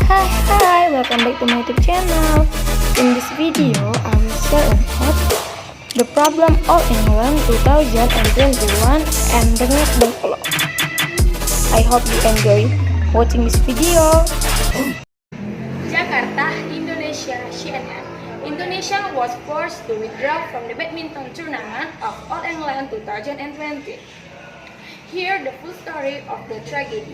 Hi, welcome back to my YouTube channel. In this video, I will share about the problem All England 2021 and Rengasdengklok. I hope you enjoy watching this video. Jakarta, Indonesia, CNN. Indonesia was forced to withdraw from the badminton tournament of All England 2020. Here the full story of the tragedy.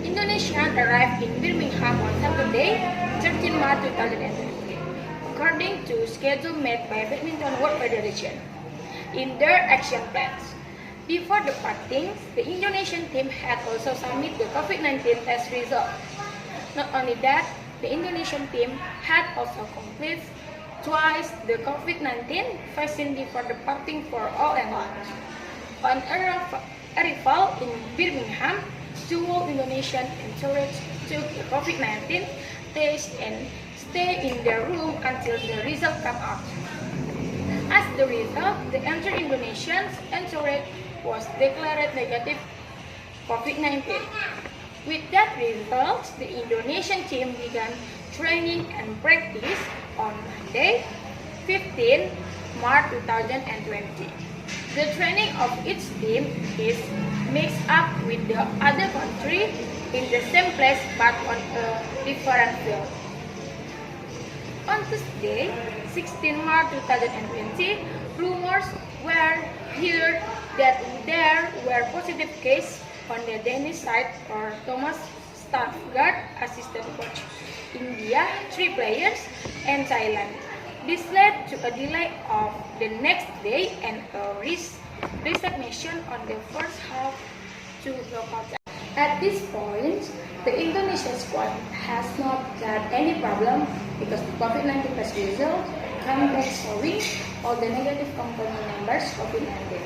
Indonesians arrived in Birmingham on Saturday, 13 March 2020, according to schedule made by Badminton World Federation in their action plans. Before departing, the Indonesian team had also submitted the COVID-19 test result. Not only that, the Indonesian team had also completed twice the COVID-19 vaccine before departing for All England. On arrival in Birmingham, two Indonesian entourage took the COVID-19 test and stayed in their room until the result came out. As the result, the entire Indonesian entourage was declared negative COVID-19. With that result, the Indonesian team began training and practice on Monday, 15 March 2020. The training of each team is mixed up with the other country in the same place but on a different field. On Tuesday, 16 March 2020, rumors were heard that there were positive cases on the Danish side for Thomas Staffgard, assistant coach India, 3 players, and Thailand. This led to a delay of the next day and a resignation on the first half to local time. At this point, the Indonesian squad has not got any problem because the COVID-19 test result came back showing all the negative component numbers COVID-19.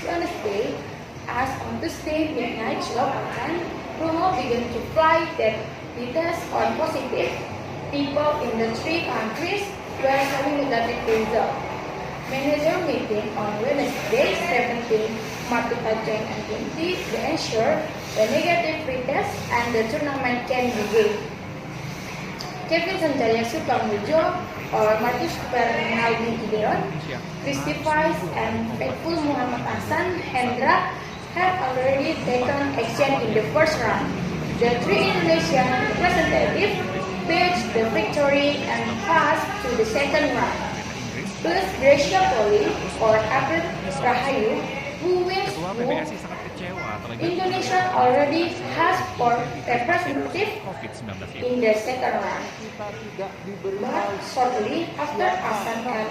Wednesday, as on Tuesday midnight local time, rumors began to fly that the tests are positive. People in the 3 countries were having negative result. Manager meeting on Wednesday, 17 March 2020 to ensure the negative retest and the tournament can begin. Kevin Sanjaya Sukamujo or Marcus Fernaldi Gideon, Christy Price and faithful Muhammad Hasan Hendra have already taken action in the first round. The 3 Indonesian representatives reached the victory and passed to the second round. Plus Gracia Poli or Abed Rahayu, who wins Indonesia already has 4 representatives in the second round. But shortly after Hasan and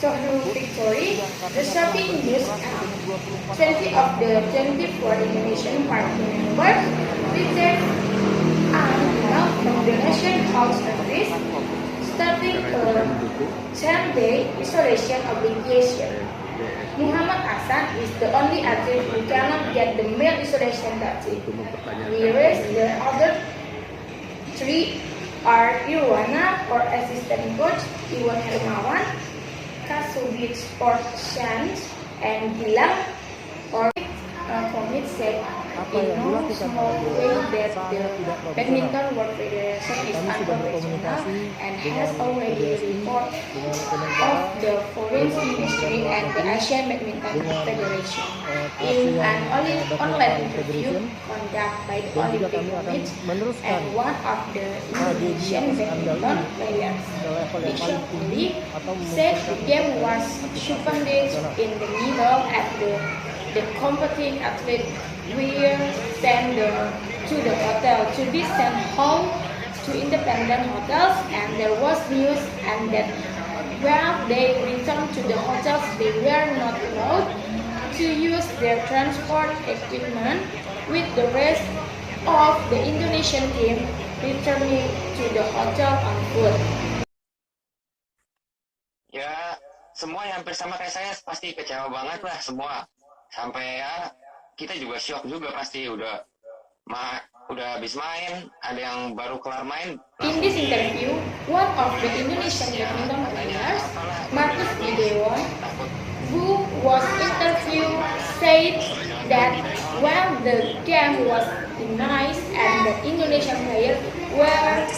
Sohru victory, the shocking news came. 20 of the 24 Indonesian party members reject and from the nation house service, starting a 10-day isolation obligation. Muhammad Hasan is the only athlete who cannot get the male isolation duty, whereas the other 3 are Irwana or assistant coach Iwan Hermawan, Kasubit Sports Chance, and Gilang or commit said in no small way that the Badminton World Federation is unprofessional and has already reported of the Foreign Ministry and the Asian Badminton Federation in an online interview conducted by the Olympic Committee and one of the Indonesian badminton players, Bishop Lee, said the game was suspended in the middle at the competing athlete were sent to the hotel to be sent home to independent hotels, and there was news and that when they returned to the hotels they were not allowed to use their transport equipment, with the rest of the Indonesian team returning to the hotel on foot. Ya, semua yang hampir sama kayak saya pasti kecewa banget lah semua. Sampai ya kita juga shock juga pasti udah habis main, ada yang baru kelar main. In this interview, one of the Indonesian badminton players, Marcus Gideon, who was interviewed, said that when the game was denied and the Indonesian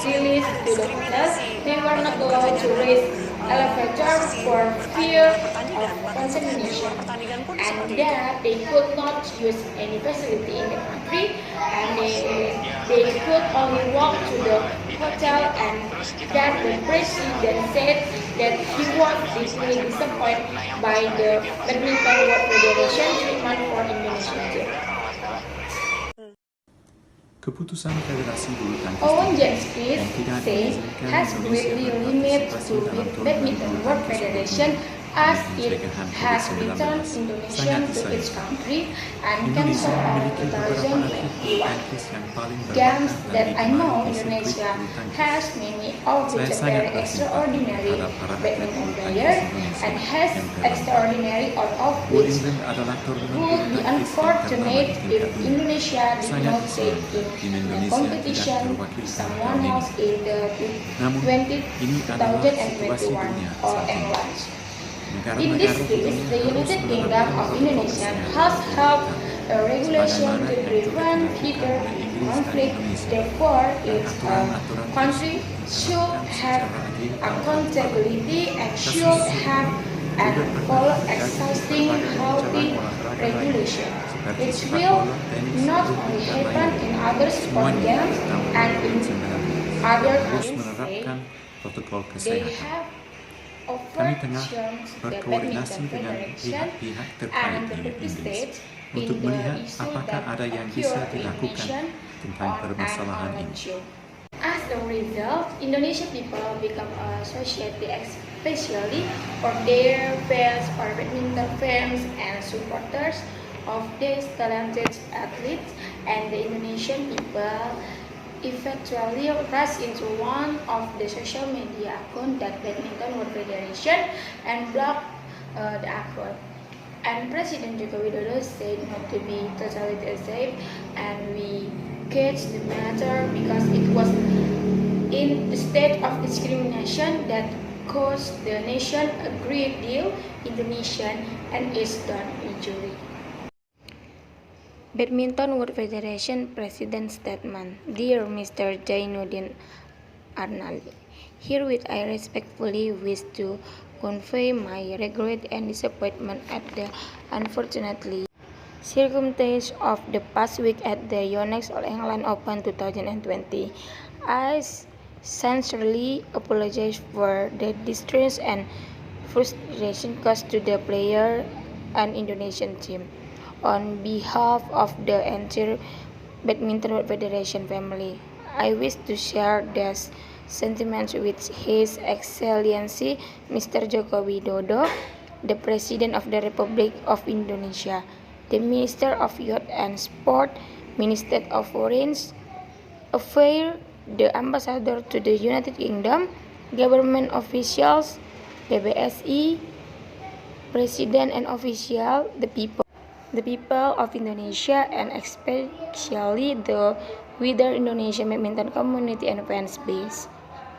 released to the hotel, they were not allowed to raise elevator for fear of contamination, and that they could not use any facility in the country, and they could only walk to the hotel, and that the president said that he was deeply disappointed by the Badminton World Federation treatment for Indonesian team. Keputusan Federasi Bulu Tangkis Owen Dunia Janskis yang tidak said mengizinkan has Indonesia greatly limited berpartisipasi to dalam with turnamen Badminton bulu World tangkis Federation dunia as demi it pencegahan has COVID-19 returned Indonesia sangat to its disayangkan. country and Indonesia cancelled all memiliki beberapa atlet bulu 2021 tangkis yang paling games berbakat dan that I know digemari di sirkuit Indonesia bulu tangkis. has many of Saya which are sangat very bersimpati extraordinary terhadap para atlet badminton bulu tangkis players Indonesia and has yang dalam extraordinary out of World which England adalah turnamen bulu would be tangkis yang unfortunate ternama di if tingkat dunia. Indonesia did Sangat not take disayangkan tim in the Indonesia competition tidak terwakilkan someone tahun else ini. in the Namun, ini adalah situasi 2021 dunia All saat ini. England. In Negara-negara this case, dunia the harus United Kingdom menerapkan of protokol Indonesia kesehatan has yang helped ketat, a regulation to sebagaimana yang prevent telah dilakukan future oleh Inggris dan conflict. Indonesia. Therefore, Dan its aturan-aturan country tersebut should diterapkan have secara adil dan accountability and Kasus should have and juga pernah follow terjadi di existing berbagai healthy cabang olahraga lain, regulation. seperti It sepak will bola, tenis, not rugby, only dan happen lainnya. in other sport Semuanya games di tahun and in 2019 other harus countries. menerapkan protokol They kesehatan. have Kami tengah overturned the berkoordinasi Badminton dengan Federation pihak-pihak terkait and di the Inggris states untuk in the melihat issue apakah that ada yang occurred bisa in dilakukan nation tentang on permasalahan an online ini. show. As a result, Indonesian people become a society especially for their fans, for badminton fans and supporters of these talented athletes, and the Indonesian people eventually rush into one of the social media account that Badminton World Federation and block the account. And President Joko Widodo said not to be totally safe, and we catch the matter because it was in a state of discrimination that cost the nation a great deal Indonesian and is done injury. Badminton World Federation President Statement. Dear Mr. Jainuddin Arnaldi, herewith I respectfully wish to convey my regret and disappointment at the unfortunately circumstances of the past week at the Yonex All England Open 2020. I sincerely apologize for the distress and frustration caused to the player and Indonesian team. On behalf of the entire Badminton World Federation family, I wish to share these sentiments with His Excellency Mr. Joko Widodo, the President of the Republic of Indonesia, the Minister of Youth and Sport, Minister of Foreign Affairs, the Ambassador to the United Kingdom, government officials, PBSI, President and official, the people of Indonesia, and especially the wider Indonesian badminton community and fans base.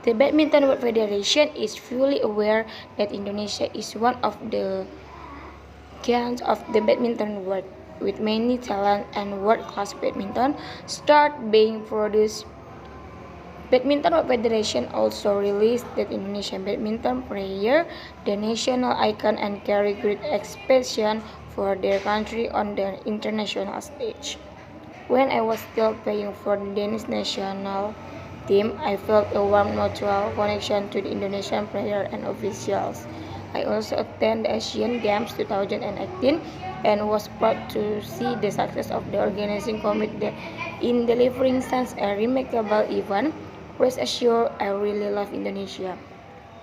The Badminton World Federation is fully aware that Indonesia is one of the giants of the badminton world, with many talent and world-class badminton stars being produced. Badminton World Federation also released that Indonesian badminton player, the national icon, and carry great expectation for their country on the international stage. When I was still playing for the Danish national team, I felt a warm mutual connection to the Indonesian players and officials. I also attended the Asian Games 2018 and was proud to see the success of the organizing committee in delivering such a remarkable event. Rest assured, I really love Indonesia.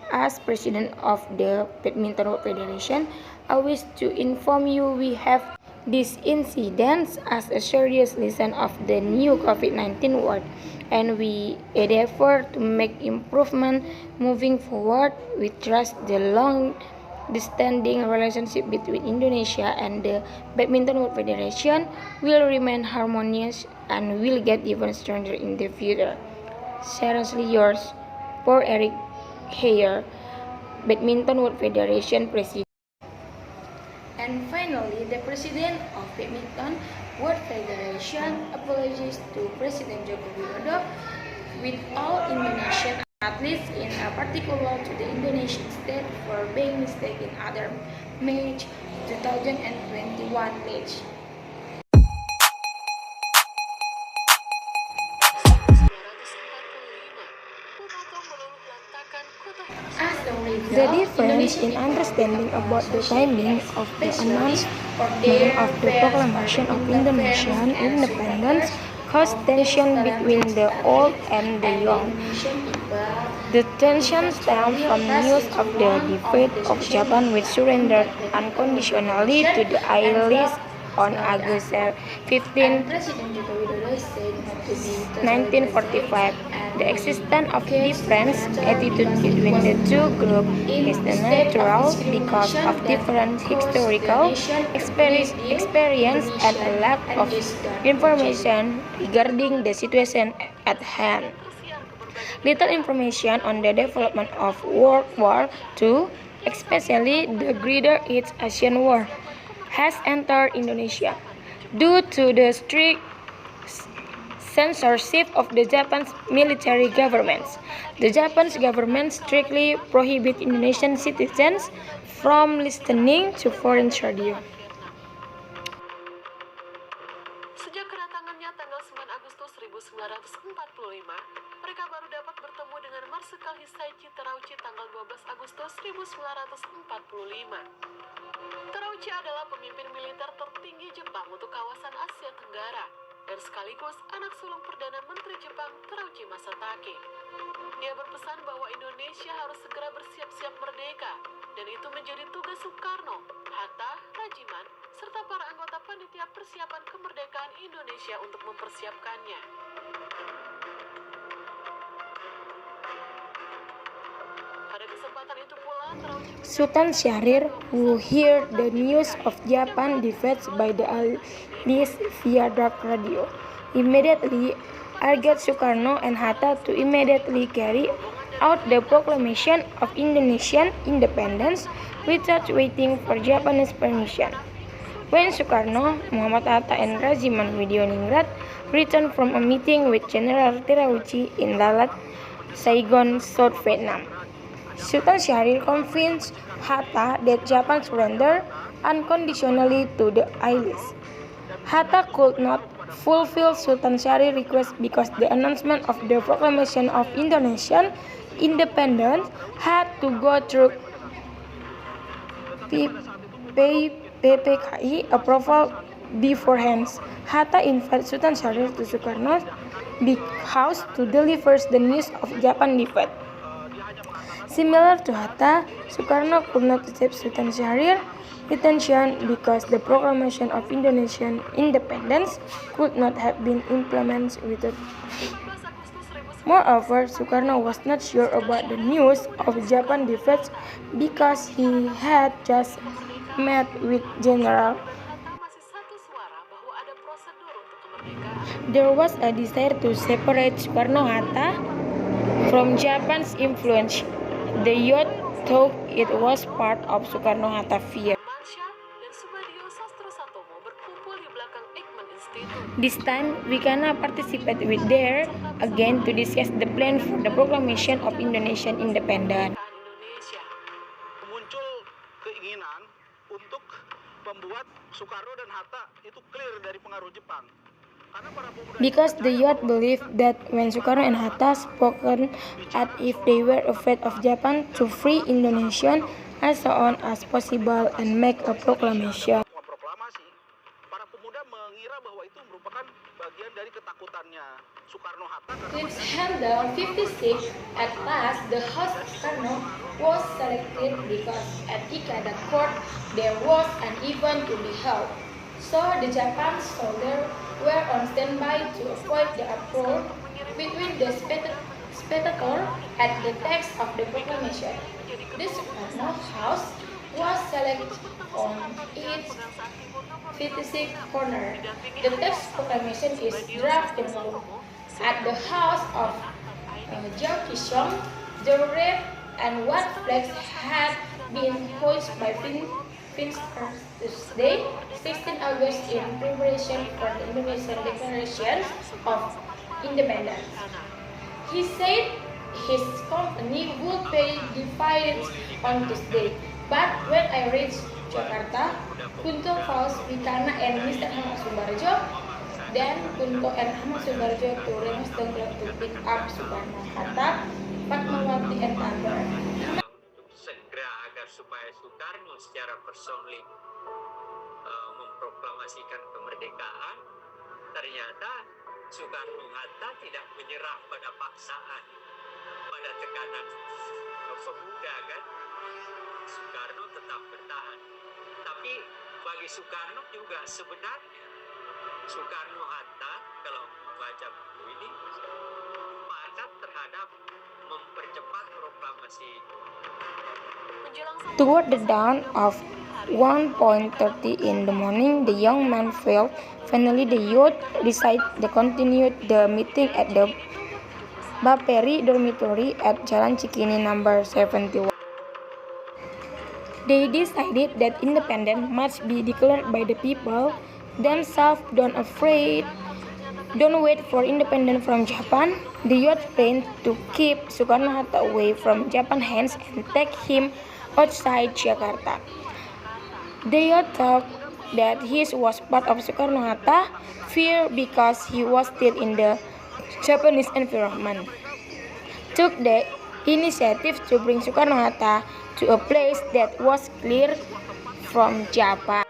As President of the Badminton World Federation, I wish to inform you we have these incidents as a serious lesson of the new COVID-19 world, and we endeavor to make improvement moving forward. We trust the long-standing relationship between Indonesia and the Badminton World Federation will remain harmonious and will get even stronger in the future. Seriously yours, Paul Eric Heyer, Badminton World Federation President. And finally, the President of Badminton World Federation apologized to President Joko Widodo with all Indonesian, at least in a particular to the Indonesian state, for being mistaken other March 2021 page. As a result, The difference in understanding about the timing of the announcement of the proclamation of Indonesian independence caused tension between the old and the young. The tension stemmed from news of the defeat of Japan, which surrendered unconditionally to the Allies on August 15, 1945. The existence of different attitudes between the two groups is natural because of different historical experience and a lack of information regarding the situation at hand. Little information on the development of World War II, especially the Greater East Asian War, has entered Indonesia. Due to the strict censorship of the Japanese military government, the Japanese government strictly prohibits Indonesian citizens from listening to foreign radio. Sejak kedatangannya tanggal 9 Agustus 1945, mereka baru dapat bertemu dengan Marsikal Hisaichi Terauchi tanggal 12 Agustus 1945. Terauchi adalah pemimpin militer tertinggi Jepang untuk kawasan Asia Tenggara dan sekaligus anak sulung Perdana Menteri Jepang Terauchi Masatake. Dia berpesan bahwa Indonesia harus segera bersiap-siap merdeka, dan itu menjadi tugas Soekarno, Hatta, Rajiman, serta para anggota panitia persiapan kemerdekaan Indonesia untuk mempersiapkannya. Pada kesempatan itu pula, Sultan Syahrir, who heard the news of Japan defeat by the Allies via dark radio, immediately urged Sukarno and Hatta to immediately carry out the proclamation of Indonesian independence without waiting for Japanese permission. When Sukarno, Muhammad Hatta, and Rajiman Widioningrat returned from a meeting with General Terauchi in Lalat, Saigon, South Vietnam, Sultan Syahrir convinced Hatta that Japan surrendered unconditionally to the Allies. Hatta could not fulfill Sultan Syahrir's request because the announcement of the proclamation of Indonesian independence had to go through PPKI approval beforehand. Hatta invited Sultan Syahrir to Sukarno's big house to deliver the news of Japan defeat. Similar to Hatta, Sukarno could not accept Sultan Syahrir's detention because the proclamation of Indonesian independence could not have been implemented without. Moreover, Sukarno was not sure about the news of Japan defeat because he had just met with General. There was a desire to separate Sukarno-Hatta from Japan's influence. The youth thought it was part of Sukarno-Hatta fear. This time, we cannot participate with there again to discuss the plan for the proclamation of Indonesian independence. Muncul keinginan untuk membuat Soekarno dan Hatta itu clear dari pengaruh Jepang. Because the youth believed that when Sukarno and Hatta spoken as if they were afraid of Japan to free Indonesia as soon as possible and make a proclamation. Proklamasi, para pemuda mengira bahwa itu merupakan bagian dari ketakutannya Soekarno-Hatta. With handle 56, at last the house of Sukarno was selected because at Ikeda court there was an event to be held. So the Japanese soldiers were on standby to avoid the uproar between the spectator and the text of the proclamation. This Sukarno house was selected on its 56th corner. The text proclamation is drafted at the house of Jiao Kishong. The red and white flags had been hoisted by Tuesday, 16 August in preparation for the Indonesian Declaration of Independence. He said his company would pay dividends on Tuesday, but when I reached Jakarta, Kunto calls Wikana and Mr. Ahmad Subarjo. Then Kunto and Ahmad Subarjo to Rengasdengklok to pick up Soekarno-Hatta, Fatmawati, and others. Segera agar supaya Soekarno secara personally memproklamasikan kemerdekaan, ternyata Soekarno-Hatta tidak menyerah pada paksaan, pada tekanan pemuda kan. Soekarno tetap bertahan. Tapi bagi Soekarno juga sebenarnya Soekarno-Hatta kalau membaca buku ini sepakat terhadap mempercepat proklamasi. Toward the dawn of 1:30 in the morning, the young man felt. Finally, the youth decided to continue the meeting at the Baperi dormitory at Jalan Cikini number 71. They decided that independence must be declared by the people themselves. Don't wait for independence from Japan. The youth planned to keep Soekarno-Hatta away from Japan's hands and take him outside Jakarta. The youth thought that he was part of Soekarno-Hatta, fear because he was still in the Japanese environment, took the initiative to bring Soekarno-Hatta to a place that was clear from Japan.